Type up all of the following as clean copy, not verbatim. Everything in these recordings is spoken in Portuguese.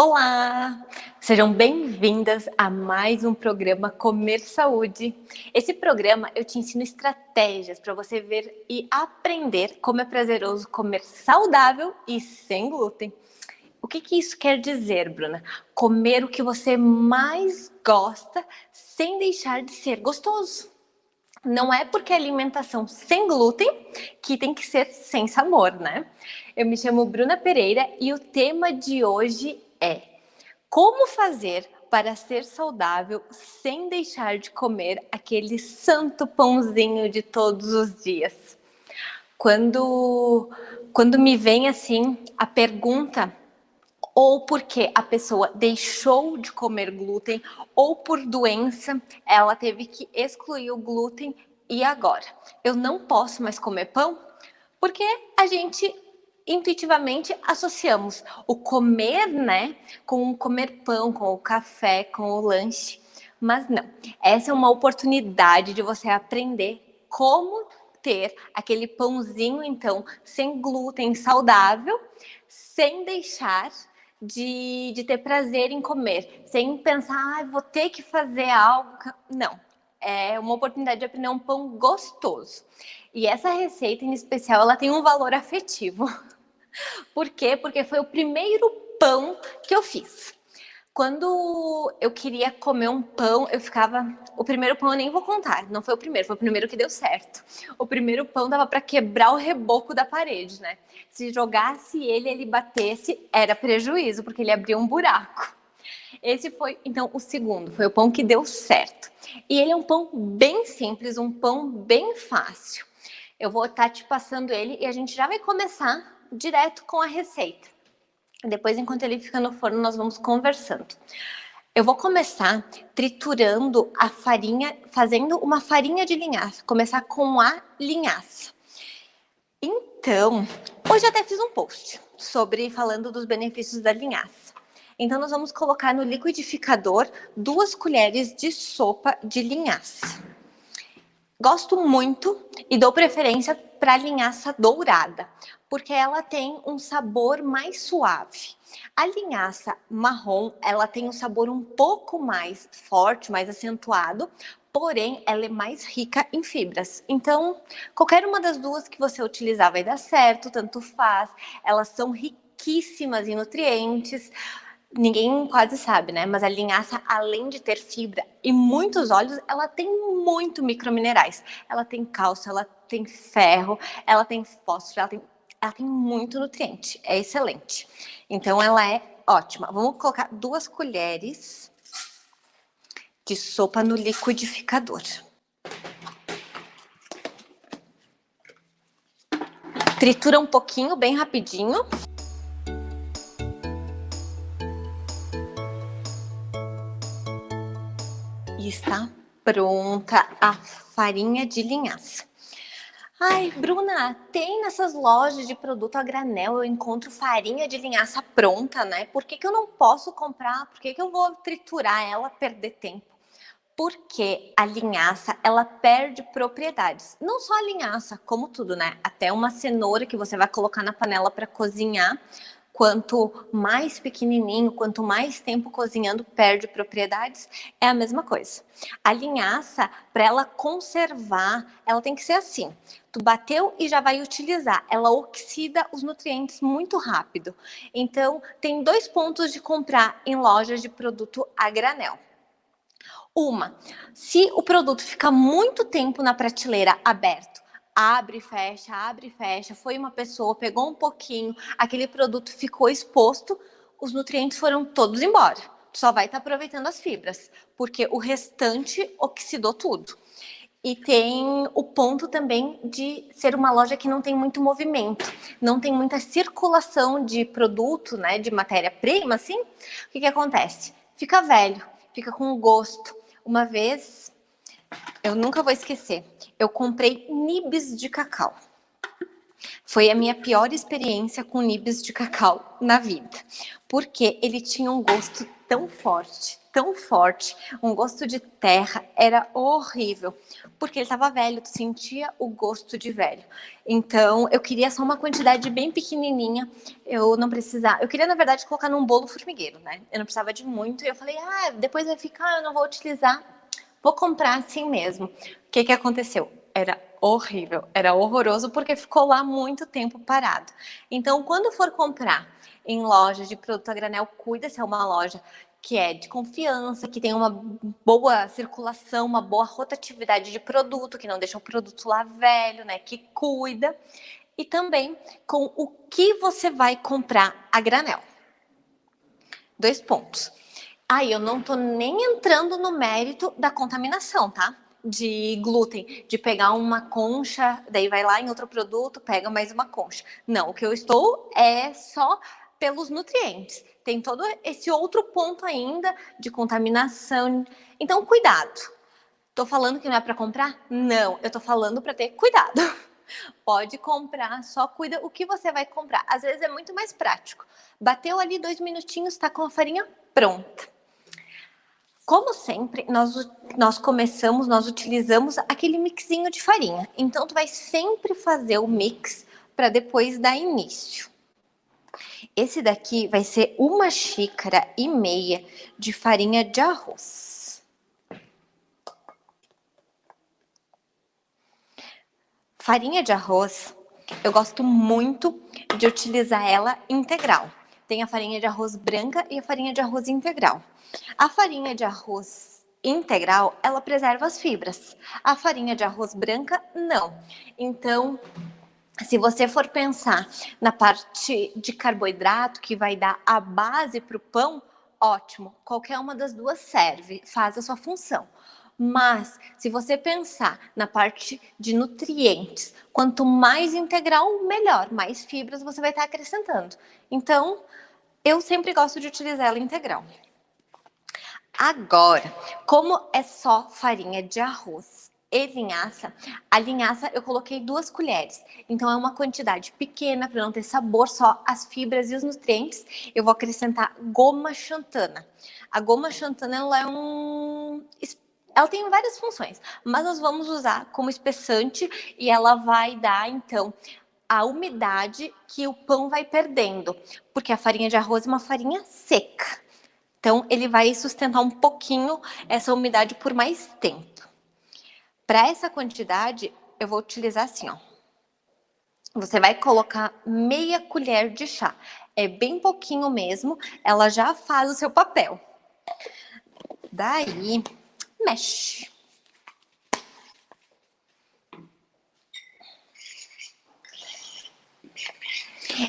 Olá! Sejam bem-vindas a mais um programa Comer Saúde. Esse programa eu te ensino estratégias para você ver e aprender como é prazeroso comer saudável e sem glúten. O que isso quer dizer, Bruna? Comer o que você mais gosta sem deixar de ser gostoso. Não é porque é alimentação sem glúten que tem que ser sem sabor, né? Eu me chamo Bruna Pereira e o tema de hoje é como fazer para ser saudável sem deixar de comer aquele santo pãozinho de todos os dias. Quando me vem assim a pergunta, ou porque a pessoa deixou de comer glúten, ou por doença, ela teve que excluir o glúten e agora? Eu não posso mais comer pão? Porque a gente intuitivamente associamos o comer, né, com o comer pão, com o café, com o lanche. Mas não, essa é uma oportunidade de você aprender como ter aquele pãozinho, então, sem glúten, saudável, sem deixar de ter prazer em comer, sem pensar, vou ter que fazer algo. Não, é uma oportunidade de aprender um pão gostoso. E essa receita em especial, ela tem um valor afetivo. Por quê? Porque foi o primeiro pão que eu fiz. Quando eu queria comer um pão, eu ficava... O primeiro pão eu nem vou contar, não foi o primeiro que deu certo. O primeiro pão dava para quebrar o reboco da parede, né? Se jogasse ele batesse, era prejuízo, porque ele abria um buraco. Esse foi, então, o segundo, foi o pão que deu certo. E ele é um pão bem simples, um pão bem fácil. Eu vou estar te passando ele e a gente já vai começar direto com a receita. Depois, enquanto ele fica no forno, nós vamos conversando. Eu vou começar triturando a farinha, fazendo uma farinha de linhaça. Começar com a linhaça. Então, hoje eu até fiz um post falando dos benefícios da linhaça. Então, nós vamos colocar no liquidificador 2 colheres de sopa de linhaça. Gosto muito e dou preferência para a linhaça dourada, porque ela tem um sabor mais suave. A linhaça marrom, ela tem um sabor um pouco mais forte, mais acentuado, porém ela é mais rica em fibras. Então, qualquer uma das duas que você utilizar vai dar certo, tanto faz. Elas são riquíssimas em nutrientes. Ninguém quase sabe, né? Mas a linhaça, além de ter fibra e muitos óleos, ela tem muito microminerais. Ela tem cálcio, ela tem ferro, ela tem fósforo, ela tem muito nutriente. É excelente. Então, ela é ótima. Vamos colocar 2 colheres de sopa no liquidificador. Tritura um pouquinho, bem rapidinho. E está pronta a farinha de linhaça. Ai, Bruna, tem nessas lojas de produto a granel, eu encontro farinha de linhaça pronta, né? Por que eu não posso comprar? Por que eu vou triturar ela, perder tempo? Porque a linhaça, ela perde propriedades. Não só a linhaça, como tudo, né? Até uma cenoura que você vai colocar na panela para cozinhar. Quanto mais pequenininho, quanto mais tempo cozinhando, perde propriedades. É a mesma coisa. A linhaça, para ela conservar, ela tem que ser assim. Tu bateu e já vai utilizar. Ela oxida os nutrientes muito rápido. Então, tem 2 pontos de comprar em lojas de produto a granel. Se o produto fica muito tempo na prateleira aberto, abre e fecha, foi uma pessoa, pegou um pouquinho, aquele produto ficou exposto, os nutrientes foram todos embora. Só vai estar aproveitando as fibras, porque o restante oxidou tudo. E tem o ponto também de ser uma loja que não tem muito movimento, não tem muita circulação de produto, né, de matéria-prima, assim. O que acontece? Fica velho, fica com gosto. Uma vez, eu nunca vou esquecer, eu comprei nibs de cacau. Foi a minha pior experiência com nibs de cacau na vida, porque ele tinha um gosto tão forte, tão forte, um gosto de terra, era horrível, porque ele estava velho, tu sentia o gosto de velho. Então, eu queria só uma quantidade bem pequenininha, eu não precisava, eu queria, na verdade, colocar num bolo formigueiro, né? Eu não precisava de muito, e eu falei, depois vai ficar, eu não vou utilizar, vou comprar assim mesmo. O que que aconteceu? Era horrível, era horroroso, porque ficou lá muito tempo parado. Então, quando for comprar em loja de produto a granel, cuida se é uma loja que é de confiança, que tem uma boa circulação, uma boa rotatividade de produto, que não deixa o produto lá velho, né? Que cuida. E também com o que você vai comprar a granel. 2 pontos. Eu não tô nem entrando no mérito da contaminação, tá? De glúten, de pegar uma concha, daí vai lá em outro produto, pega mais uma concha. Não, o que eu estou é só pelos nutrientes. Tem todo esse outro ponto ainda de contaminação. Então, cuidado. Tô falando que não é para comprar? Não, eu tô falando para ter cuidado. Pode comprar, só cuida o que você vai comprar. Às vezes é muito mais prático. Bateu ali 2 minutinhos, tá com a farinha pronta. Como sempre, nós utilizamos aquele mixinho de farinha. Então, tu vai sempre fazer o mix para depois dar início. Esse daqui vai ser 1,5 xícaras de farinha de arroz. Farinha de arroz, eu gosto muito de utilizar ela integral. Tem a farinha de arroz branca e a farinha de arroz integral. A farinha de arroz integral, ela preserva as fibras. A farinha de arroz branca, não. Então, se você for pensar na parte de carboidrato que vai dar a base para o pão, ótimo. Qualquer uma das duas serve, faz a sua função. Mas, se você pensar na parte de nutrientes, quanto mais integral, melhor. Mais fibras você vai estar acrescentando. Então, eu sempre gosto de utilizar ela integral. Agora, como é só farinha de arroz e linhaça, a linhaça eu coloquei 2 colheres. Então, é uma quantidade pequena para não ter sabor, só as fibras e os nutrientes. Eu vou acrescentar goma xantana. A goma xantana, ela tem várias funções, mas nós vamos usar como espessante e ela vai dar, então, a umidade que o pão vai perdendo, porque a farinha de arroz é uma farinha seca. Então, ele vai sustentar um pouquinho essa umidade por mais tempo. Para essa quantidade, eu vou utilizar assim, ó. Você vai colocar meia colher de chá. É bem pouquinho mesmo, ela já faz o seu papel. Daí, mexe.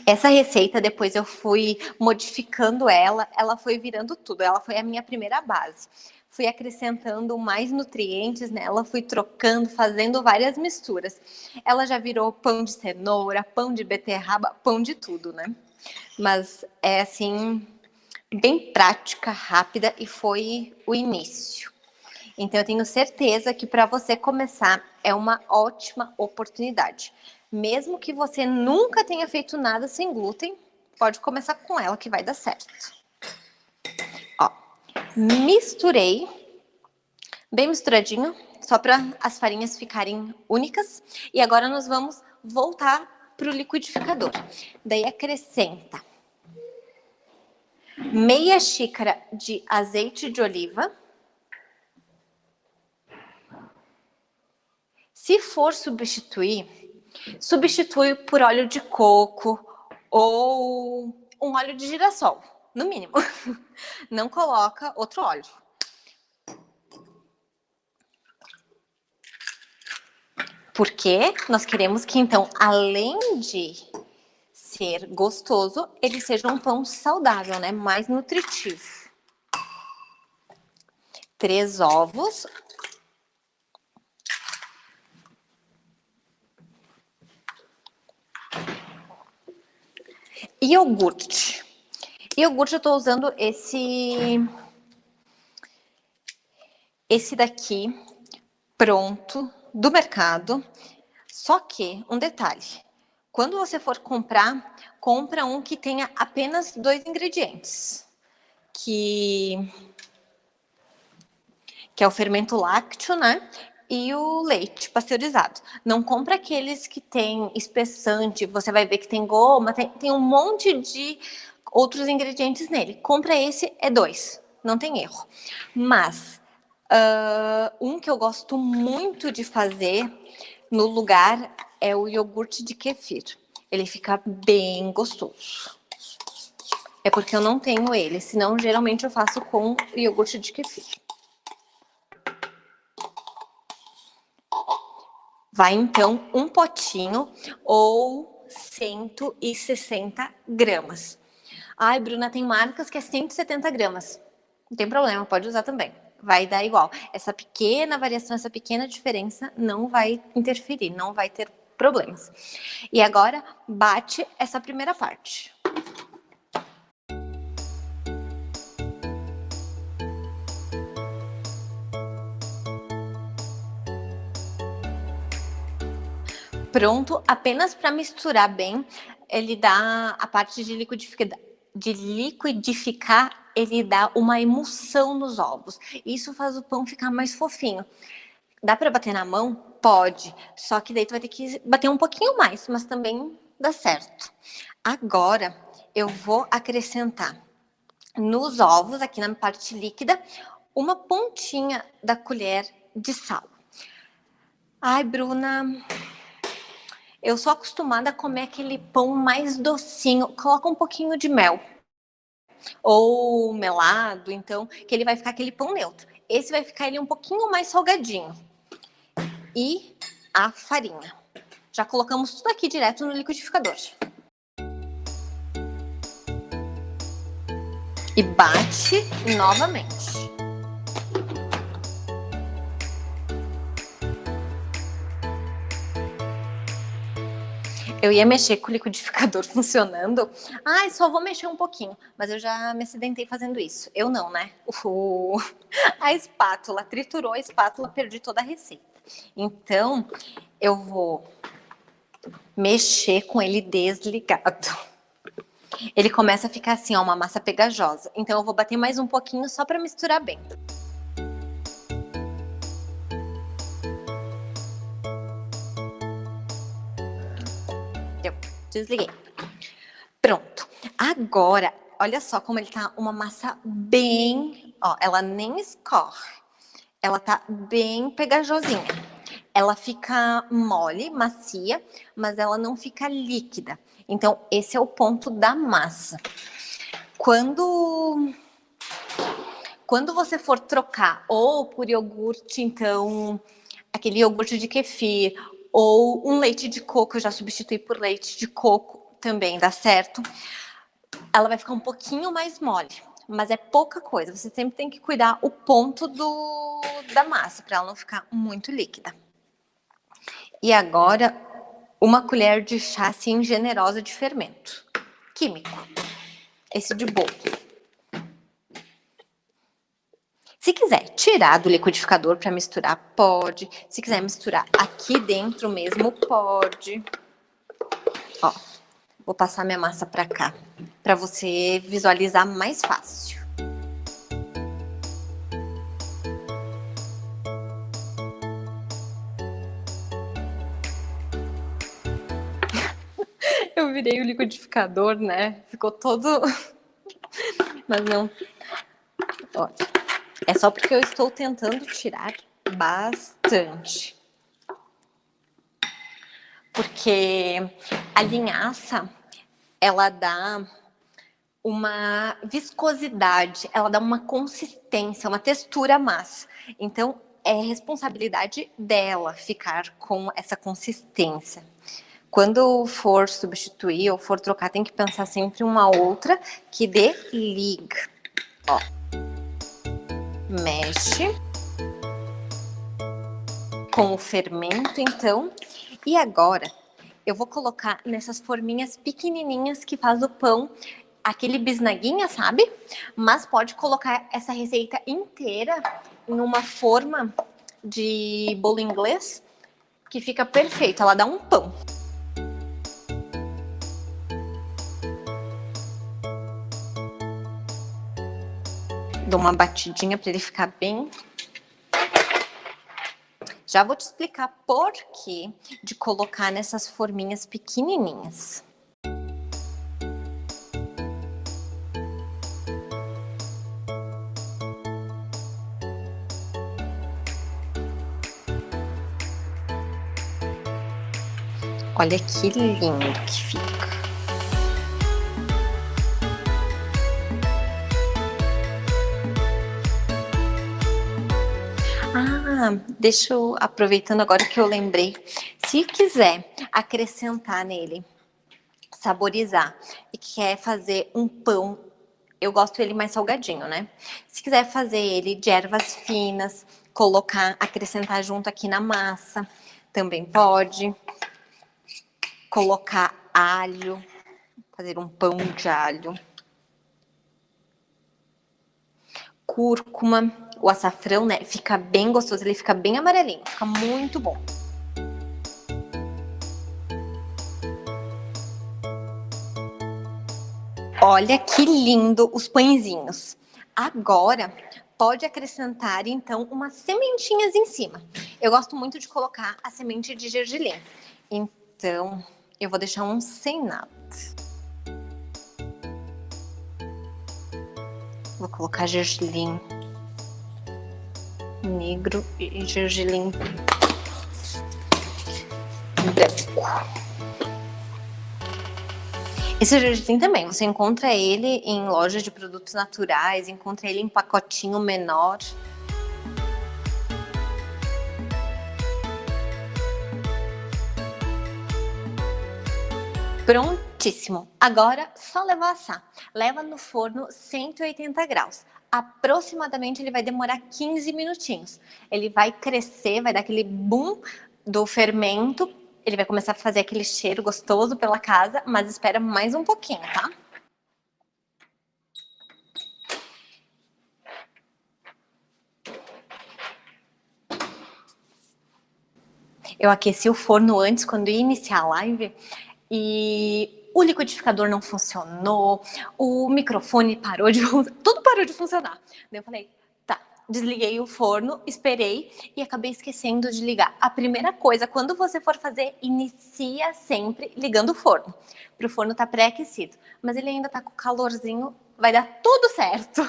Essa receita, depois eu fui modificando ela foi virando tudo. Ela foi a minha primeira base. Fui acrescentando mais nutrientes nela, fui trocando, fazendo várias misturas. Ela já virou pão de cenoura, pão de beterraba, pão de tudo, né? Mas é assim, bem prática, rápida e foi o início. Então, eu tenho certeza que para você começar é uma ótima oportunidade. Mesmo que você nunca tenha feito nada sem glúten, pode começar com ela que vai dar certo. Ó, misturei, bem misturadinho, só para as farinhas ficarem únicas. E agora nós vamos voltar para o liquidificador. Daí acrescenta meia xícara de azeite de oliva. Se for substitui por óleo de coco ou um óleo de girassol, no mínimo. Não coloca outro óleo. Porque nós queremos que, então, além de ser gostoso, ele seja um pão saudável, né? Mais nutritivo. 3 ovos. Iogurte. Iogurte eu tô usando esse daqui, pronto, do mercado. Só que, um detalhe, quando você for comprar, compra um que tenha apenas 2 ingredientes. Que que é o fermento lácteo, né? E o leite pasteurizado. Não compra aqueles que tem espessante, você vai ver que tem goma, tem um monte de outros ingredientes nele. Compra esse, é 2, não tem erro. Mas um que eu gosto muito de fazer no lugar é o iogurte de kefir. Ele fica bem gostoso. É porque eu não tenho ele, senão geralmente eu faço com iogurte de kefir. Vai então um potinho ou 160 gramas. Ai, Bruna, tem marcas que é 170 gramas. Não tem problema, pode usar também. Vai dar igual. Essa pequena variação, essa pequena diferença não vai interferir, não vai ter problemas. E agora, bate essa primeira parte. Pronto, apenas para misturar bem, ele dá a parte de liquidificar, ele dá uma emulsão nos ovos. Isso faz o pão ficar mais fofinho. Dá para bater na mão? Pode, só que daí tu vai ter que bater um pouquinho mais, mas também dá certo. Agora eu vou acrescentar nos ovos, aqui na parte líquida, uma pontinha da colher de sal. Ai, Bruna, eu sou acostumada a comer aquele pão mais docinho. Coloca um pouquinho de mel. Ou melado, então, que ele vai ficar aquele pão neutro. Esse vai ficar ele um pouquinho mais salgadinho. E a farinha. Já colocamos tudo aqui direto no liquidificador. E bate novamente. Eu ia mexer com o liquidificador funcionando. Ai, só vou mexer um pouquinho. Mas eu já me acidentei fazendo isso. Eu não, né? A espátula, triturou a espátula, perdi toda a receita. Então, eu vou mexer com ele desligado. Ele começa a ficar assim, ó, uma massa pegajosa. Então, eu vou bater mais um pouquinho só para misturar bem. Desliguei. Pronto. Agora, olha só como ele tá uma massa bem... Ó, ela nem escorre. Ela tá bem pegajosinha. Ela fica mole, macia, mas ela não fica líquida. Então, esse é o ponto da massa. Quando você for trocar ou por iogurte, então, aquele iogurte de kefir, ou um leite de coco, eu já substituí por leite de coco, também dá certo. Ela vai ficar um pouquinho mais mole, mas é pouca coisa. Você sempre tem que cuidar o ponto da massa, para ela não ficar muito líquida. E agora, uma colher de chá, assim, generosa de fermento químico. Esse de bolo. Se quiser tirar do liquidificador para misturar, pode. Se quiser misturar aqui dentro mesmo, pode. Ó, vou passar minha massa para cá, para você visualizar mais fácil. Eu virei o liquidificador, né? Ficou todo... Mas não... Olha, é só porque eu estou tentando tirar bastante. Porque a linhaça, ela dá uma viscosidade, ela dá uma consistência, uma textura massa. Então, é responsabilidade dela ficar com essa consistência. Quando for substituir ou for trocar, tem que pensar sempre uma outra que dê liga. Ó. Mexe com o fermento, então. E agora, eu vou colocar nessas forminhas pequenininhas que faz o pão, aquele bisnaguinha, sabe? Mas pode colocar essa receita inteira em uma forma de bolo inglês, que fica perfeito, ela dá um pão. Dou uma batidinha para ele ficar bem Já vou te explicar por que de colocar nessas forminhas pequenininhas. Olha que lindo que fica. Deixa eu, aproveitando agora que eu lembrei, se quiser acrescentar nele, saborizar, e quer fazer um pão, eu gosto ele mais salgadinho, né? Se quiser fazer ele de ervas finas, colocar, acrescentar junto aqui na massa, também pode. Colocar alho, fazer um pão de alho. Cúrcuma, o açafrão, né? Fica bem gostoso, ele fica bem amarelinho, fica muito bom. Olha que lindo os pãezinhos. Agora, pode acrescentar, então, umas sementinhas em cima. Eu gosto muito de colocar a semente de gergelim. Então, eu vou deixar um sem nada. Vou colocar gergelim negro e gergelim branco. Esse gergelim também, você encontra ele em lojas de produtos naturais, encontra ele em pacotinho menor. Prontíssimo! Agora só levar a assar. Leva no forno 180 graus. Aproximadamente ele vai demorar 15 minutinhos. Ele vai crescer, vai dar aquele boom do fermento. Ele vai começar a fazer aquele cheiro gostoso pela casa, mas espera mais um pouquinho, tá? Eu aqueci o forno antes, quando ia iniciar a live, e o liquidificador não funcionou, o microfone parou de funcionar, tudo parou de funcionar. Daí eu falei, tá, desliguei o forno, esperei e acabei esquecendo de ligar. A primeira coisa, quando você for fazer, inicia sempre ligando o forno, para o forno estar pré-aquecido. Mas ele ainda tá com calorzinho, vai dar tudo certo.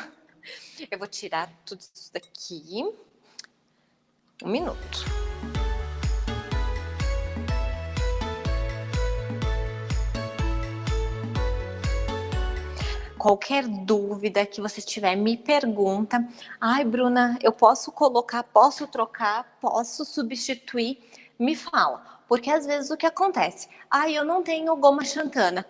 Eu vou tirar tudo isso daqui. Um minuto. Qualquer dúvida que você tiver, me pergunta. Ai, Bruna, eu posso colocar, posso trocar, posso substituir? Me fala. Porque às vezes o que acontece? Ai, eu não tenho goma xantana.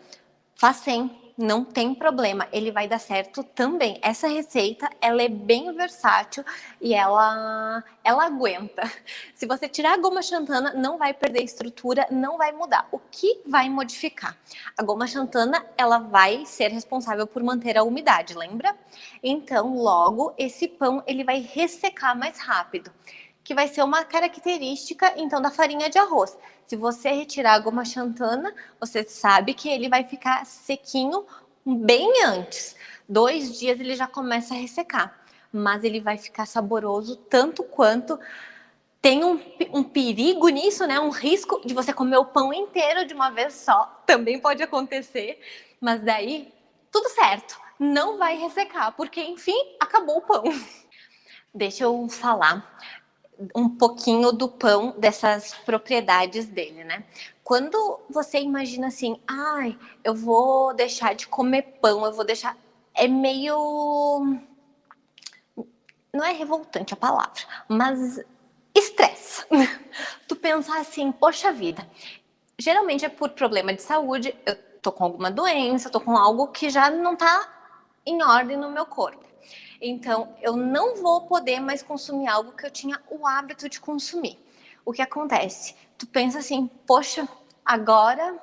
Faz sem, não tem problema, ele vai dar certo também. Essa receita, ela é bem versátil e ela aguenta. Se você tirar a goma xantana, não vai perder estrutura, não vai mudar. O que vai modificar? A goma xantana, ela vai ser responsável por manter a umidade, lembra? Então, logo, esse pão, ele vai ressecar mais rápido, que vai ser uma característica, então, da farinha de arroz. Se você retirar a goma xantana, você sabe que ele vai ficar sequinho bem antes. 2 dias ele já começa a ressecar, mas ele vai ficar saboroso tanto quanto. Tem um perigo nisso, né? Um risco de você comer o pão inteiro de uma vez só. Também pode acontecer, mas daí tudo certo. Não vai ressecar, porque enfim, acabou o pão. Deixa eu falar um pouquinho do pão, dessas propriedades dele, né? Quando você imagina assim, ai, eu vou deixar de comer pão, eu vou deixar... É meio... Não é revoltante a palavra, mas estresse. Tu pensar assim, poxa vida, geralmente é por problema de saúde, eu tô com alguma doença, tô com algo que já não tá em ordem no meu corpo. Então, eu não vou poder mais consumir algo que eu tinha o hábito de consumir. O que acontece? Tu pensa assim, poxa, agora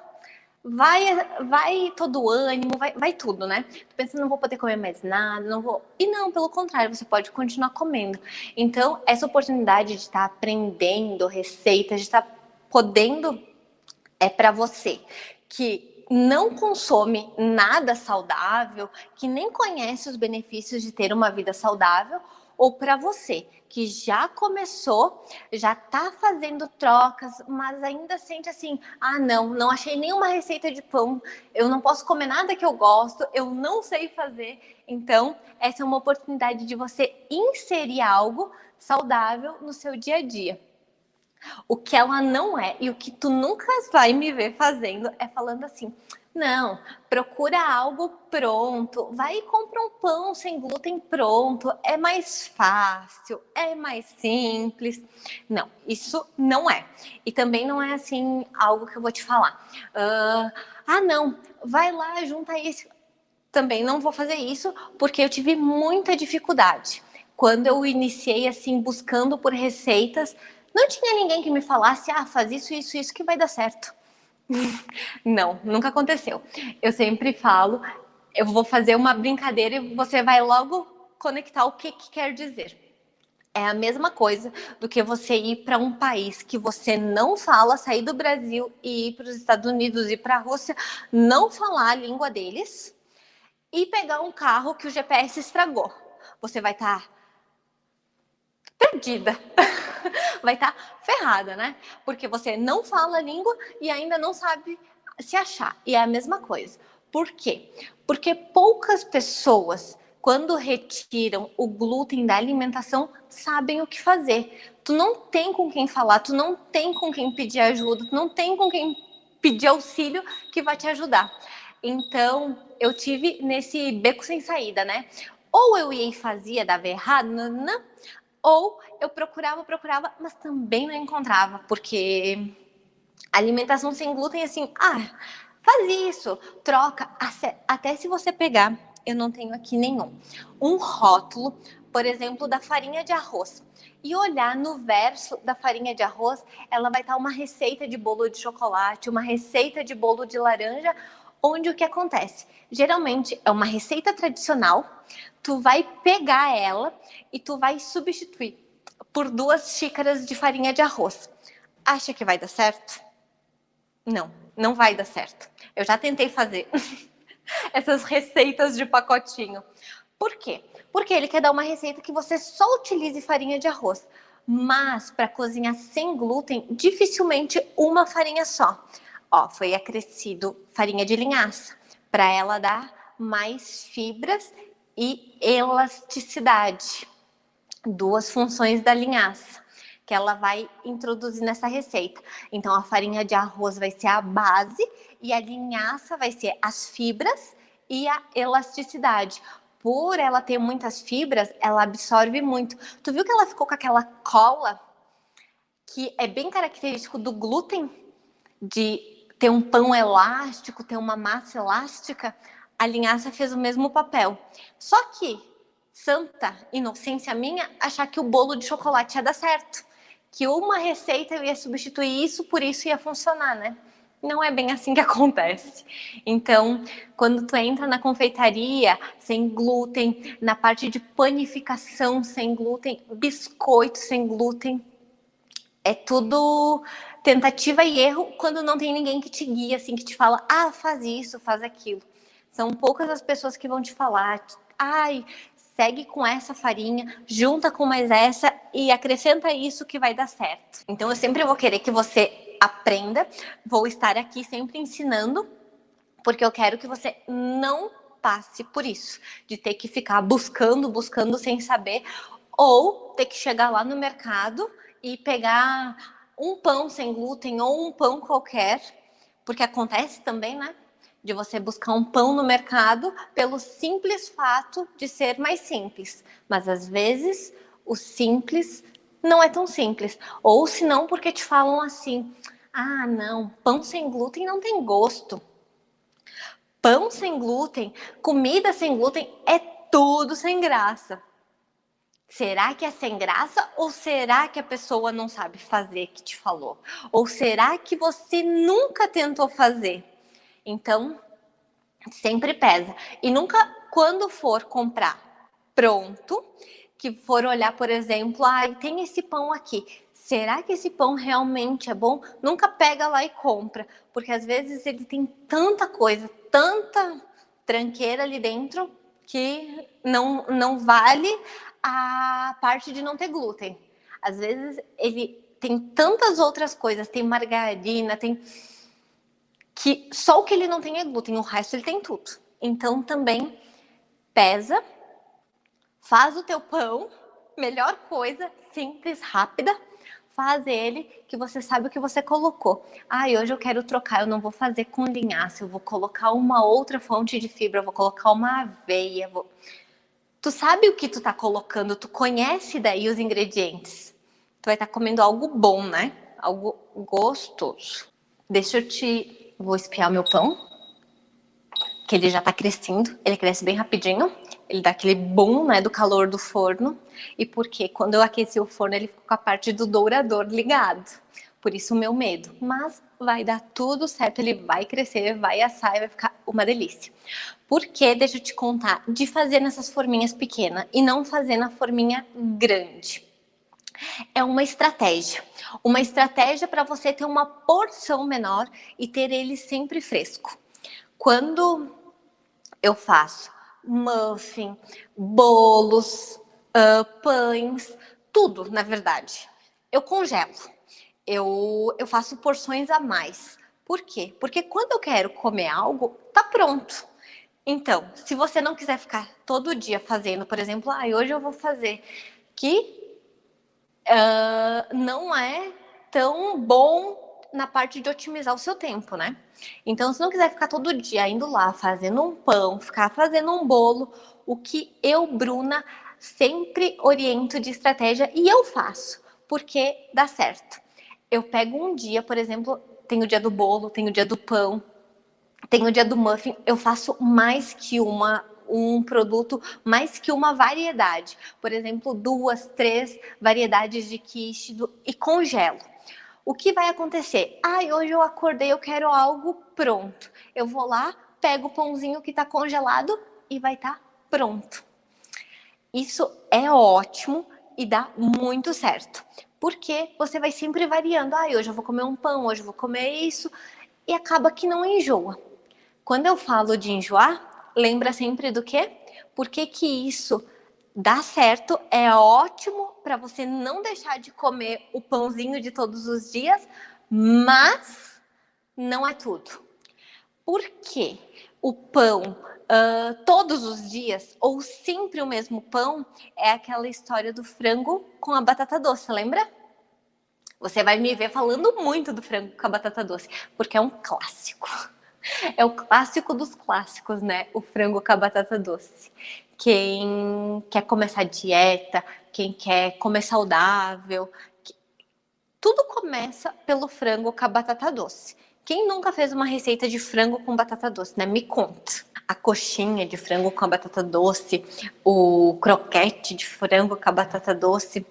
vai todo o ânimo, vai tudo, né? Tu pensa, não vou poder comer mais nada, não vou... E não, pelo contrário, você pode continuar comendo. Então, essa oportunidade de estar aprendendo receitas, de estar podendo, é para você que não consome nada saudável, que nem conhece os benefícios de ter uma vida saudável, ou para você que já começou, já está fazendo trocas, mas ainda sente assim, ah, não achei nenhuma receita de pão, eu não posso comer nada que eu gosto, eu não sei fazer. Então, essa é uma oportunidade de você inserir algo saudável no seu dia a dia. O que ela não é e o que tu nunca vai me ver fazendo é falando assim, não, procura algo pronto, vai e compra um pão sem glúten pronto, é mais fácil, é mais simples. Não, isso não é. E também não é assim algo que eu vou te falar. Não, vai lá, junta isso. Também não vou fazer isso porque eu tive muita dificuldade. Quando eu iniciei assim buscando por receitas, não tinha ninguém que me falasse, faz isso que vai dar certo. Não, nunca aconteceu. Eu sempre falo, eu vou fazer uma brincadeira e você vai logo conectar o que quer dizer. É a mesma coisa do que você ir para um país que você não fala, sair do Brasil e ir para os Estados Unidos e para a Rússia, não falar a língua deles e pegar um carro que o GPS estragou. Você vai estar perdida. Vai estar ferrada, né? Porque você não fala a língua e ainda não sabe se achar. E é a mesma coisa. Por quê? Porque poucas pessoas, quando retiram o glúten da alimentação, sabem o que fazer. Tu não tem com quem falar, tu não tem com quem pedir ajuda, tu não tem com quem pedir auxílio que vai te ajudar. Então, eu tive nesse beco sem saída, né? Ou eu ia e fazia, dava errado, não, ou eu procurava, mas também não encontrava, porque alimentação sem glúten, assim, faz isso, troca, até se você pegar, eu não tenho aqui nenhum, um rótulo, por exemplo, da farinha de arroz, e olhar no verso da farinha de arroz, ela vai estar uma receita de bolo de chocolate, uma receita de bolo de laranja, onde o que acontece? Geralmente é uma receita tradicional, tu vai pegar ela e tu vai substituir por 2 xícaras de farinha de arroz. Acha que vai dar certo? Não, não vai dar certo. Eu já tentei fazer essas receitas de pacotinho. Por quê? Porque ele quer dar uma receita que você só utilize farinha de arroz. Mas para cozinhar sem glúten, dificilmente uma farinha só. Ó, foi acrescido farinha de linhaça para ela dar mais fibras e elasticidade. 2 funções da linhaça que ela vai introduzir nessa receita. Então, a farinha de arroz vai ser a base e a linhaça vai ser as fibras e a elasticidade. Por ela ter muitas fibras, ela absorve muito. Tu viu que ela ficou com aquela cola que é bem característico do glúten, de ter um pão elástico, ter uma massa elástica? A linhaça fez o mesmo papel. Só que santa inocência minha achar que o bolo de chocolate ia dar certo, que uma receita eu ia substituir isso, por isso ia funcionar, né? Não é bem assim que acontece. Então, quando tu entra na confeitaria sem glúten, na parte de panificação sem glúten, biscoito sem glúten, é tudo tentativa e erro quando não tem ninguém que te guia, assim, que te fala, faz isso, faz aquilo. São poucas as pessoas que vão te falar, segue com essa farinha, junta com mais essa e acrescenta isso que vai dar certo. Então eu sempre vou querer que você aprenda, vou estar aqui sempre ensinando, porque eu quero que você não passe por isso, de ter que ficar buscando sem saber, ou ter que chegar lá no mercado e pegar um pão sem glúten ou um pão qualquer, porque acontece também, né? De você buscar um pão no mercado pelo simples fato de ser mais simples. Mas às vezes o simples não é tão simples. Ou se não, porque te falam assim, não, pão sem glúten não tem gosto. Pão sem glúten, comida sem glúten é tudo sem graça. Será que é sem graça ou será que a pessoa não sabe fazer que te falou? Ou será que você nunca tentou fazer? Então, sempre pesa. E nunca, quando for comprar pronto, que for olhar, por exemplo, tem esse pão aqui. Será que esse pão realmente é bom? Nunca pega lá e compra, porque às vezes ele tem tanta coisa, tanta tranqueira ali dentro, que não vale a parte de não ter glúten. Às vezes ele tem tantas outras coisas, tem margarina, tem que só o que ele não tem é glúten, o resto ele tem tudo. Então também pesa, faz o teu pão, melhor coisa, simples, rápida, faz ele, que você sabe o que você colocou. Ah, hoje eu quero trocar, eu não vou fazer com linhaça, eu vou colocar uma outra fonte de fibra, eu vou colocar uma aveia. Tu sabe o que tu tá colocando, tu conhece daí os ingredientes. Tu vai estar comendo algo bom, né? Algo gostoso. Deixa eu te... Vou espiar meu pão, que ele já tá crescendo, ele cresce bem rapidinho. Ele dá aquele boom, né, do calor do forno. E porque quando eu aqueci o forno, ele ficou com a parte do dourador ligado. Por isso o meu medo. Mas vai dar tudo certo, ele vai crescer, vai assar e vai ficar uma delícia. Porque, deixa eu te contar, de fazer nessas forminhas pequenas e não fazer na forminha grande. É uma estratégia. Uma estratégia para você ter uma porção menor e ter ele sempre fresco. Quando eu faço muffin, bolos, pães, tudo, na verdade. Eu congelo. Eu faço porções a mais. Por quê? Porque quando eu quero comer algo, tá pronto. Então, se você não quiser ficar todo dia fazendo, por exemplo, hoje eu vou fazer, que não é tão bom na parte de otimizar o seu tempo, né? Então, se não quiser ficar todo dia indo lá fazendo um pão, ficar fazendo um bolo, o que eu, Bruna, sempre oriento de estratégia e eu faço, porque dá certo. Eu pego um dia, por exemplo, tem o dia do bolo, tem o dia do pão, tem o dia do muffin, eu faço mais que um produto, mais que uma variedade. Por exemplo, 2, 3 variedades de quiche e congelo. O que vai acontecer? Hoje eu acordei, eu quero algo pronto. Eu vou lá, pego o pãozinho que está congelado e vai estar pronto. Isso é ótimo e dá muito certo. Porque você vai sempre variando. Hoje eu vou comer um pão, hoje eu vou comer isso. E acaba que não enjoa. Quando eu falo de enjoar, lembra sempre do quê? Porque que isso dá certo, é ótimo para você não deixar de comer o pãozinho de todos os dias, mas não é tudo. Por quê? O pão todos os dias, ou sempre o mesmo pão, é aquela história do frango com a batata doce, lembra? Você vai me ver falando muito do frango com a batata doce, porque é um clássico. É o clássico dos clássicos, né? O frango com a batata doce. Quem quer começar dieta, quem quer comer saudável, tudo começa pelo frango com a batata doce. Quem nunca fez uma receita de frango com batata doce, né? Me conta. A coxinha de frango com a batata doce, o croquete de frango com a batata doce.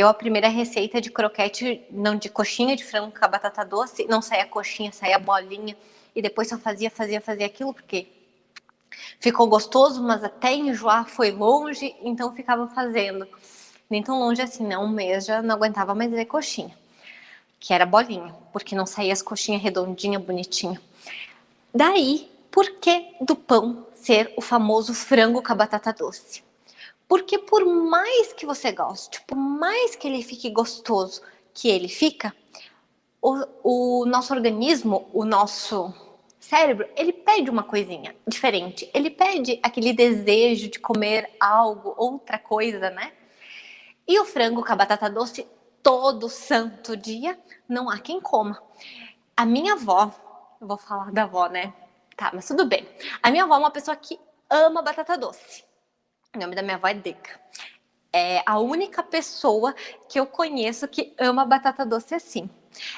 A primeira receita de croquete, não, de coxinha de frango com a batata doce, não saía coxinha, saía bolinha. E depois só fazia aquilo, porque ficou gostoso, mas até enjoar foi longe, então ficava fazendo. Nem tão longe assim, né? Um mês já não aguentava mais ver coxinha, que era bolinha, porque não saía as coxinhas redondinha, bonitinha. Daí, por que do pão ser o famoso frango com a batata doce? Porque por mais que você goste, por mais que ele fique gostoso, que ele fica, o nosso organismo, o nosso cérebro, ele pede uma coisinha diferente. Ele pede aquele desejo de comer algo, outra coisa, né? E o frango com a batata doce, todo santo dia, não há quem coma. A minha avó, eu vou falar da avó, né? Tá, mas tudo bem. A minha avó é uma pessoa que ama batata doce. O nome da minha avó é Deca. É a única pessoa que eu conheço que ama batata doce assim.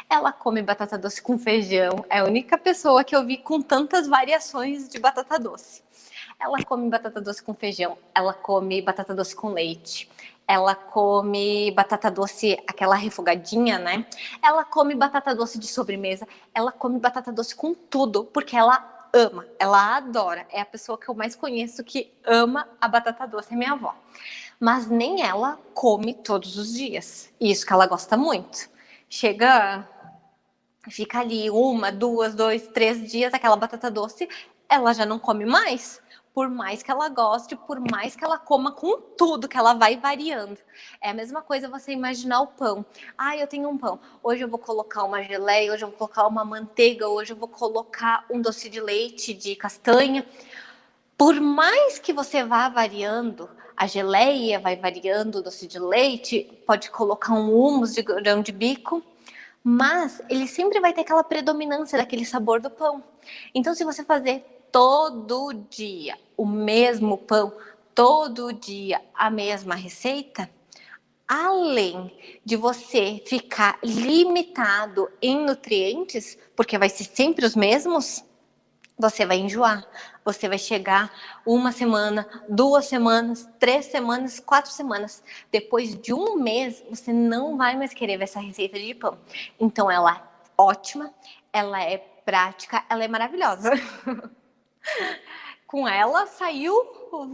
Ela come batata doce com feijão. É a única pessoa que eu vi com tantas variações de batata doce. Ela come batata doce com feijão. Ela come batata doce com leite. Ela come batata doce, aquela refogadinha, né? Ela come batata doce de sobremesa. Ela come batata doce com tudo, porque ela ama, ela adora. É a pessoa que eu mais conheço que ama a batata doce, é minha avó. Mas nem ela come todos os dias. Isso que ela gosta muito. Chega, fica ali 1, 2, 2, 3 dias aquela batata doce, ela já não come mais, por mais que ela goste, por mais que ela coma com tudo, que ela vai variando. É a mesma coisa você imaginar o pão. Ah, eu tenho um pão. Hoje eu vou colocar uma geleia, hoje eu vou colocar uma manteiga, hoje eu vou colocar um doce de leite de castanha. Por mais que você vá variando, a geleia vai variando, o doce de leite, pode colocar um hummus de grão de bico, mas ele sempre vai ter aquela predominância daquele sabor do pão. Então, se você fazer todo dia o mesmo pão, todo dia a mesma receita, além de você ficar limitado em nutrientes, porque vai ser sempre os mesmos, você vai enjoar. Você vai chegar 1 semana, 2 semanas, 3 semanas, 4 semanas. Depois de 1 mês, você não vai mais querer ver essa receita de pão. Então, ela é ótima, ela é prática, ela é maravilhosa. Com ela, saiu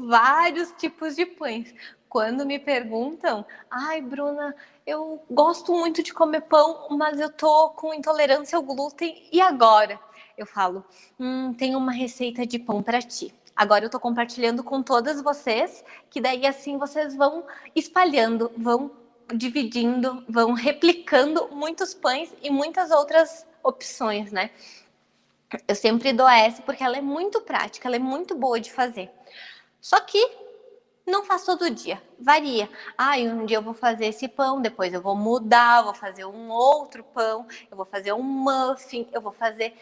vários tipos de pães. Quando me perguntam, ai, Bruna, eu gosto muito de comer pão, mas eu tô com intolerância ao glúten, e agora? Eu falo, tem uma receita de pão para ti. Agora eu tô compartilhando com todas vocês, que daí assim vocês vão espalhando, vão dividindo, vão replicando muitos pães e muitas outras opções, né? Eu sempre dou essa porque ela é muito prática, ela é muito boa de fazer. Só que não faço todo dia, varia. Um dia eu vou fazer esse pão, depois eu vou mudar, vou fazer um outro pão, eu vou fazer um muffin, eu vou fazer...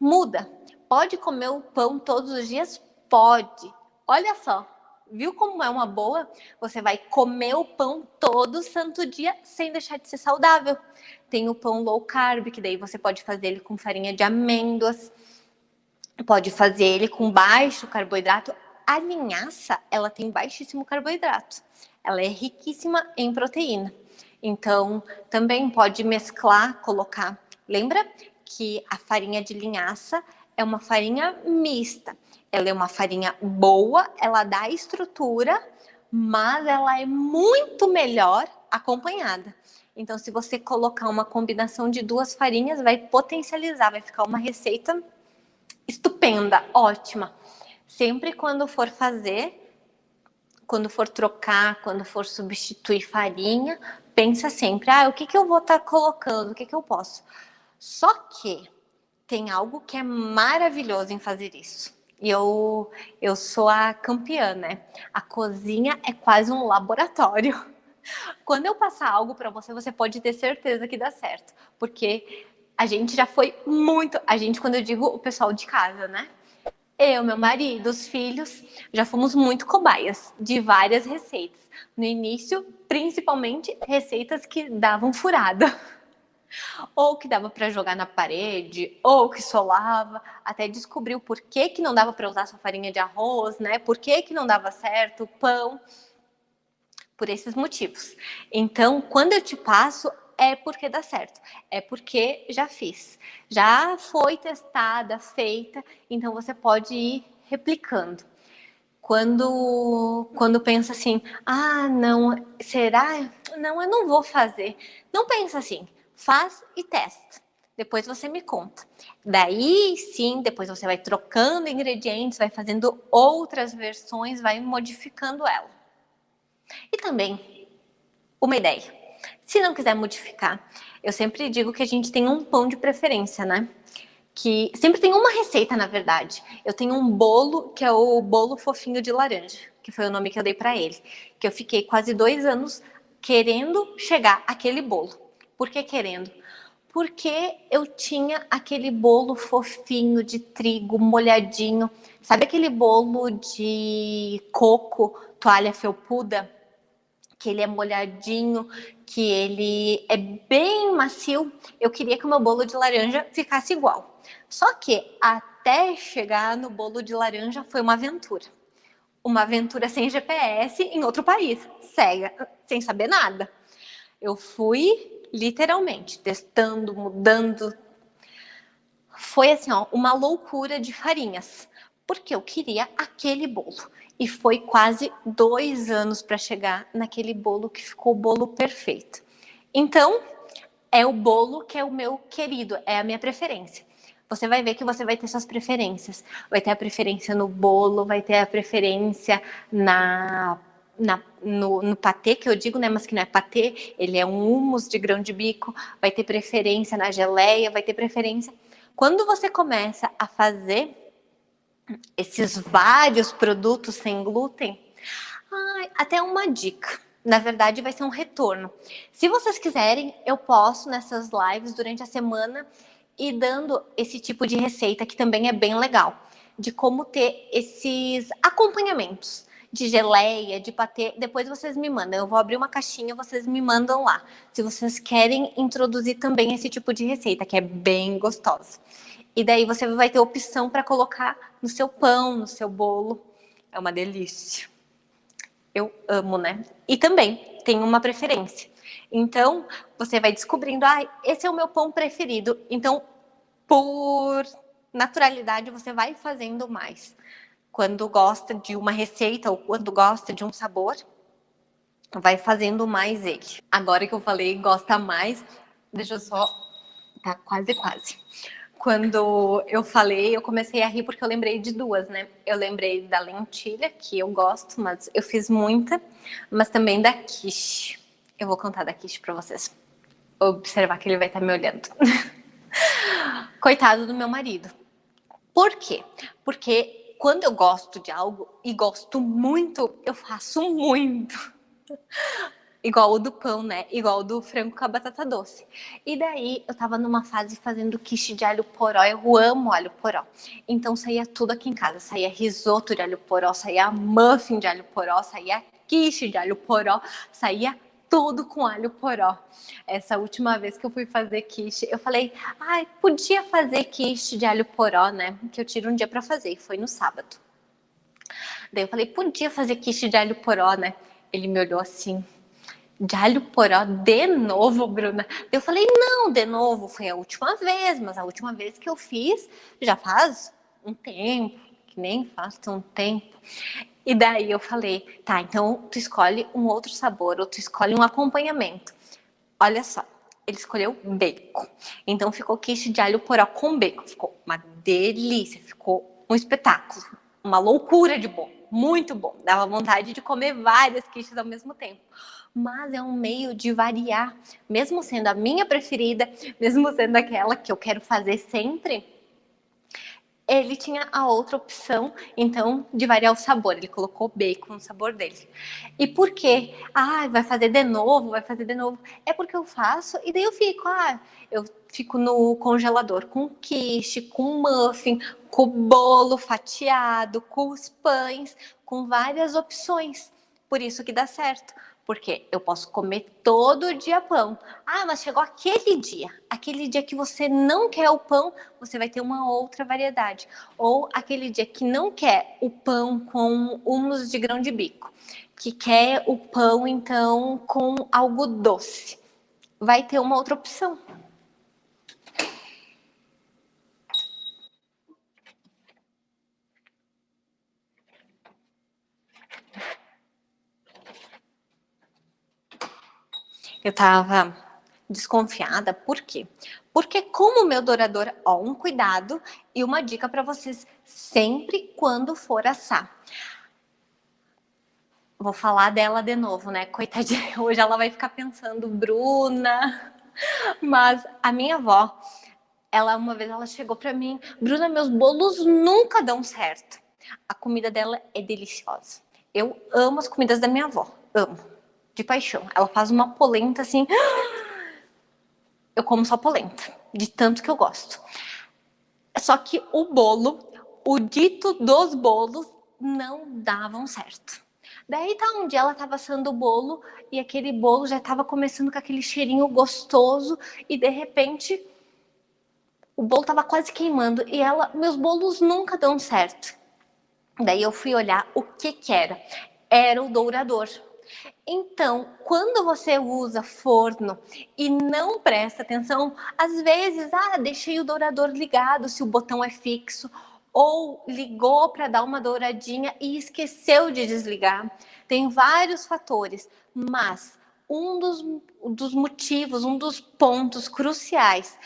Muda. Pode comer o pão todos os dias? Pode. Olha só, viu como é uma boa? Você vai comer o pão todo santo dia sem deixar de ser saudável. Tem o pão low carb, que daí você pode fazer ele com farinha de amêndoas, pode fazer ele com baixo carboidrato. A linhaça, ela tem baixíssimo carboidrato. Ela é riquíssima em proteína. Então, também pode mesclar, colocar. Lembra que a farinha de linhaça é uma farinha mista. Ela é uma farinha boa, ela dá estrutura, mas ela é muito melhor acompanhada. Então, se você colocar uma combinação de 2 farinhas, vai potencializar, vai ficar uma receita estupenda, ótima. Sempre quando for fazer, quando for trocar, quando for substituir farinha, pensa sempre, o que eu vou estar colocando, o que eu posso. Só que tem algo que é maravilhoso em fazer isso. E eu sou a campeã, né? A cozinha é quase um laboratório. Quando eu passar algo para você, você pode ter certeza que dá certo. Porque a gente já foi muito... A gente, quando eu digo o pessoal de casa, né? Eu, meu marido, os filhos, já fomos muito cobaias de várias receitas. No início, principalmente, receitas que davam furada. Ou que dava para jogar na parede, ou que solava, até descobrir o porquê que não dava para usar sua farinha de arroz, né? Por que não dava certo o pão, por esses motivos. Então, quando eu te passo, é porque dá certo, é porque já fiz, já foi testada, feita, então você pode ir replicando. Quando pensa assim, não, será? Não, eu não vou fazer. Não pensa assim, faz e testa. Depois você me conta. Daí sim, depois você vai trocando ingredientes, vai fazendo outras versões, vai modificando ela. E também, uma ideia. Se não quiser modificar, eu sempre digo que a gente tem um pão de preferência, né? Que sempre tem uma receita, na verdade. Eu tenho um bolo, que é o bolo fofinho de laranja, que foi o nome que eu dei para ele. Que eu fiquei quase 2 anos querendo chegar àquele bolo. Por que querendo? Porque eu tinha aquele bolo fofinho de trigo, molhadinho. Sabe aquele bolo de coco, toalha felpuda? Que ele é molhadinho, que ele é bem macio. Eu queria que o meu bolo de laranja ficasse igual. Só que até chegar no bolo de laranja foi uma aventura. Uma aventura sem GPS em outro país, cega, sem saber nada. Eu fui literalmente testando, mudando. Foi assim, uma loucura de farinhas, porque eu queria aquele bolo. E foi quase 2 anos para chegar naquele bolo que ficou o bolo perfeito. Então, é o bolo que é o meu querido, é a minha preferência. Você vai ver que você vai ter suas preferências. Vai ter a preferência no bolo, vai ter a preferência no patê, que eu digo, né, mas que não é patê, ele é um hummus de grão de bico, vai ter preferência na geleia, vai ter preferência. Quando você começa a fazer esses vários produtos sem glúten, até uma dica. Na verdade, vai ser um retorno. Se vocês quiserem, eu posso nessas lives durante a semana ir dando esse tipo de receita que também é bem legal, de como ter esses acompanhamentos de geleia, de patê. Depois vocês me mandam, eu vou abrir uma caixinha, vocês me mandam lá. Se vocês querem introduzir também esse tipo de receita, que é bem gostosa. E daí você vai ter opção para colocar no seu pão, no seu bolo. É uma delícia. Eu amo, né? E também tem uma preferência. Então, você vai descobrindo, esse é o meu pão preferido. Então, por naturalidade, você vai fazendo mais. Quando gosta de uma receita ou quando gosta de um sabor, vai fazendo mais ele. Agora que eu falei gosta mais, deixa eu só... Tá quase. Quando eu falei, eu comecei a rir porque eu lembrei de duas, né? Eu lembrei da lentilha, que eu gosto, mas eu fiz muita, mas também da quiche. Eu vou contar da quiche pra vocês. Observar que ele vai estar me olhando. Coitado do meu marido. Por quê? Porque quando eu gosto de algo e gosto muito, eu faço muito. Igual o do pão, né? Igual o do frango com a batata doce. E daí, eu tava numa fase fazendo quiche de alho poró. Eu amo alho poró. Então, saía tudo aqui em casa. Saía risoto de alho poró, saía muffin de alho poró, saía quiche de alho poró, saía tudo com alho poró. Essa última vez que eu fui fazer quiche, eu falei, podia fazer quiche de alho poró, né? Que eu tiro um dia pra fazer. E foi no sábado. Daí eu falei, podia fazer quiche de alho poró, né? Ele me olhou assim... De alho poró de novo, Bruna? Eu falei, não, de novo, foi a última vez, mas a última vez que eu fiz já faz um tempo, que nem faz tão tempo. E daí eu falei, tá, então tu escolhe um outro sabor, ou tu escolhe um acompanhamento. Olha só, ele escolheu bacon. Então ficou quiche de alho poró com bacon. Ficou uma delícia, ficou um espetáculo, uma loucura de bom, muito bom. Dava vontade de comer várias quiches ao mesmo tempo. Mas é um meio de variar, mesmo sendo a minha preferida, mesmo sendo aquela que eu quero fazer sempre, ele tinha a outra opção, então, de variar o sabor. Ele colocou bacon no sabor dele. E por quê? Vai fazer de novo, vai fazer de novo. É porque eu faço e daí eu fico no congelador com quiche, com muffin, com bolo fatiado, com os pães, com várias opções. Por isso que dá certo. Porque eu posso comer todo dia pão. Mas chegou aquele dia que você não quer o pão, você vai ter uma outra variedade. Ou aquele dia que não quer o pão com hummus de grão de bico, que quer o pão, então, com algo doce. Vai ter uma outra opção. Eu tava desconfiada, por quê? Porque como meu dourador, um cuidado e uma dica para vocês sempre quando for assar. Vou falar dela de novo, né? Coitadinha, hoje ela vai ficar pensando, Bruna. Mas a minha avó, uma vez ela chegou para mim, Bruna, meus bolos nunca dão certo. A comida dela é deliciosa. Eu amo as comidas da minha avó, amo, de paixão. Ela faz uma polenta assim, eu como só polenta, de tanto que eu gosto. Só que o bolo, o dito dos bolos, não davam certo. Daí um dia ela tava assando o bolo e aquele bolo já tava começando com aquele cheirinho gostoso e de repente o bolo tava quase queimando e meus bolos nunca dão certo. Daí eu fui olhar o que era. Era o dourador. Então, quando você usa forno e não presta atenção, às vezes, deixei o dourador ligado se o botão é fixo, ou ligou para dar uma douradinha e esqueceu de desligar. Tem vários fatores, mas um dos motivos, um dos pontos cruciais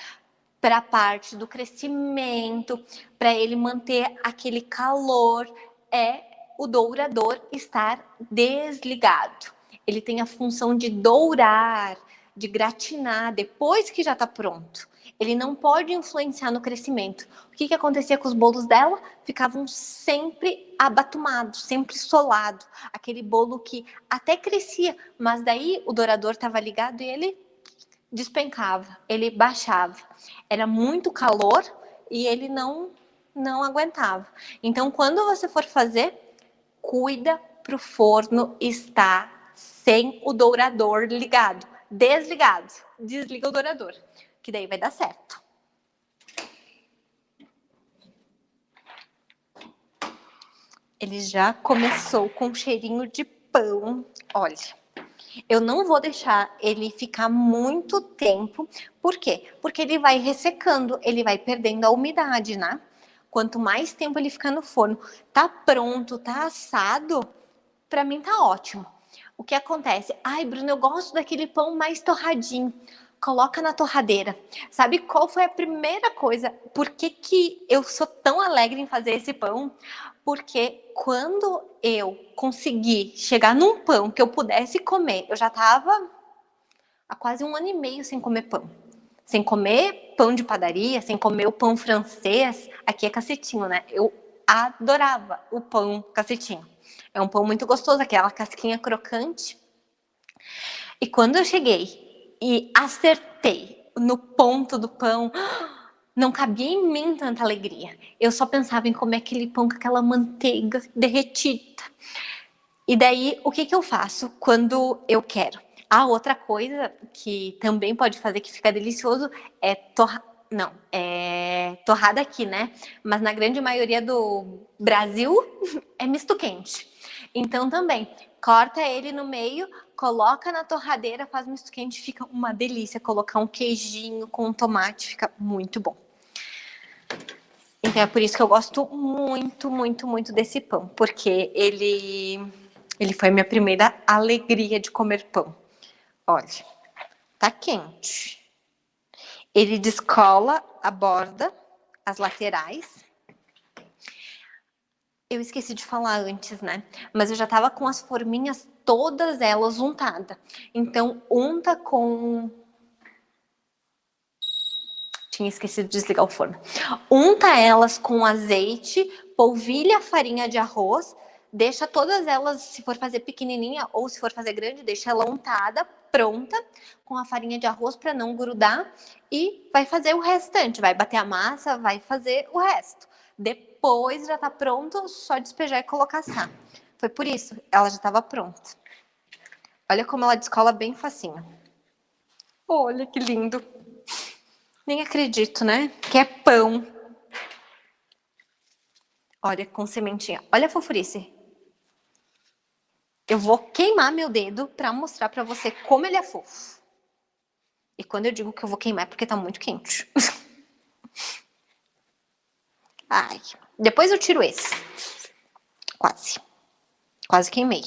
para a parte do crescimento, para ele manter aquele calor, é o dourador estar desligado. Ele tem a função de dourar, de gratinar depois que já está pronto. Ele não pode influenciar no crescimento. O que acontecia com os bolos dela? Ficavam sempre abatumados, sempre solados. Aquele bolo que até crescia, mas daí o dourador estava ligado e ele despencava, ele baixava. Era muito calor e ele não aguentava. Então, quando você for fazer, cuida para o forno estar sem o dourador ligado. Desligado. Desliga o dourador, que daí vai dar certo. Ele já começou com cheirinho de pão. Olha, eu não vou deixar ele ficar muito tempo. Por quê? Porque ele vai ressecando, ele vai perdendo a umidade, né? Quanto mais tempo ele ficar no forno, tá pronto, tá assado, para mim tá ótimo. O que acontece? Ai, Bruno, eu gosto daquele pão mais torradinho. Coloca na torradeira. Sabe qual foi a primeira coisa? Por que eu sou tão alegre em fazer esse pão? Porque quando eu consegui chegar num pão que eu pudesse comer, eu já estava há quase 1 ano e meio sem comer pão. Sem comer pão de padaria, sem comer o pão francês. Aqui é cacetinho, né? Eu adorava o pão cacetinho. É um pão muito gostoso, aquela casquinha crocante. E quando eu cheguei e acertei no ponto do pão, não cabia em mim tanta alegria. Eu só pensava em comer aquele pão com aquela manteiga derretida. E daí, o que eu faço quando eu quero? Ah, outra coisa que também pode fazer que fica delicioso é torrada aqui, né? Mas na grande maioria do Brasil é misto quente. Então também, corta ele no meio, coloca na torradeira, faz misto quente, fica uma delícia. Colocar um queijinho com um tomate, fica muito bom. Então é por isso que eu gosto muito, muito, muito desse pão, porque ele foi a minha primeira alegria de comer pão. Olha, tá quente. Ele descola a borda, as laterais. Eu esqueci de falar antes, né? Mas eu já tava com as forminhas todas elas untadas. Então, unta com... Tinha esquecido de desligar o forno. Unta elas com azeite, polvilha a farinha de arroz, deixa todas elas, se for fazer pequenininha ou se for fazer grande, deixa ela untada, pronta, com a farinha de arroz para não grudar e vai fazer o restante, vai bater a massa, vai fazer o resto. Depois já tá pronto, só despejar e colocar assar. Foi por isso, ela já estava pronta. Olha como ela descola bem facinho. Olha que lindo. Nem acredito, né? Que é pão. Olha, com sementinha. Olha a fofurice. Eu vou queimar meu dedo para mostrar para você como ele é fofo. E quando eu digo que eu vou queimar é porque tá muito quente. Ai, depois eu tiro esse. Quase. Quase queimei.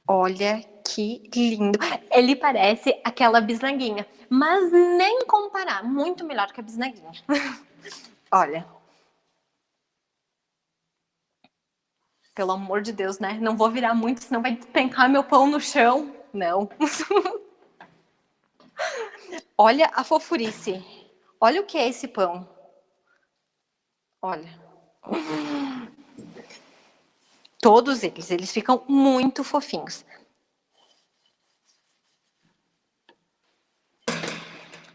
Olha que lindo. Ele parece aquela bisnaguinha, mas nem comparar. Muito melhor que a bisnaguinha. Olha. Pelo amor de Deus, né? Não vou virar muito, senão vai despencar meu pão no chão. Não. Olha a fofurice. Olha o que é esse pão. Olha. Todos eles ficam muito fofinhos.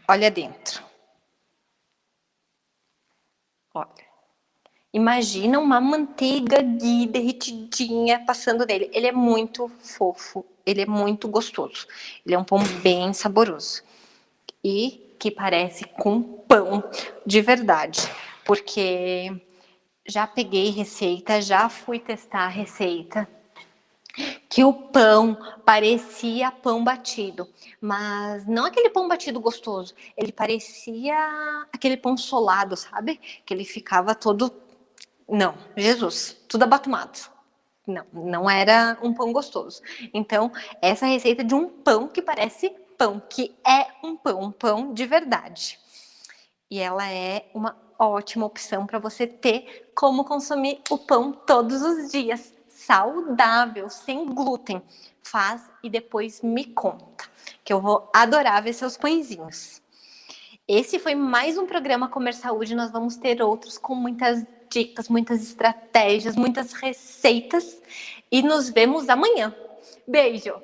Olha dentro. Olha. Imagina uma manteiga ghee derretidinha passando nele. Ele é muito fofo, ele é muito gostoso. Ele é um pão bem saboroso. E que parece com pão de verdade. Porque já peguei receita, já fui testar a receita. Que o pão parecia pão batido, mas não aquele pão batido gostoso. Ele parecia aquele pão solado, sabe? Que ele ficava todo Não, Jesus, tudo abatumado. Não, não era um pão gostoso. Então, essa receita de um pão que parece pão, que é um pão de verdade. E ela é uma ótima opção para você ter como consumir o pão todos os dias, saudável, sem glúten. Faz e depois me conta, que eu vou adorar ver seus pãezinhos. Esse foi mais um programa Comer Saúde. Nós vamos ter outros com muitas dicas, muitas estratégias, muitas receitas. E nos vemos amanhã. Beijo!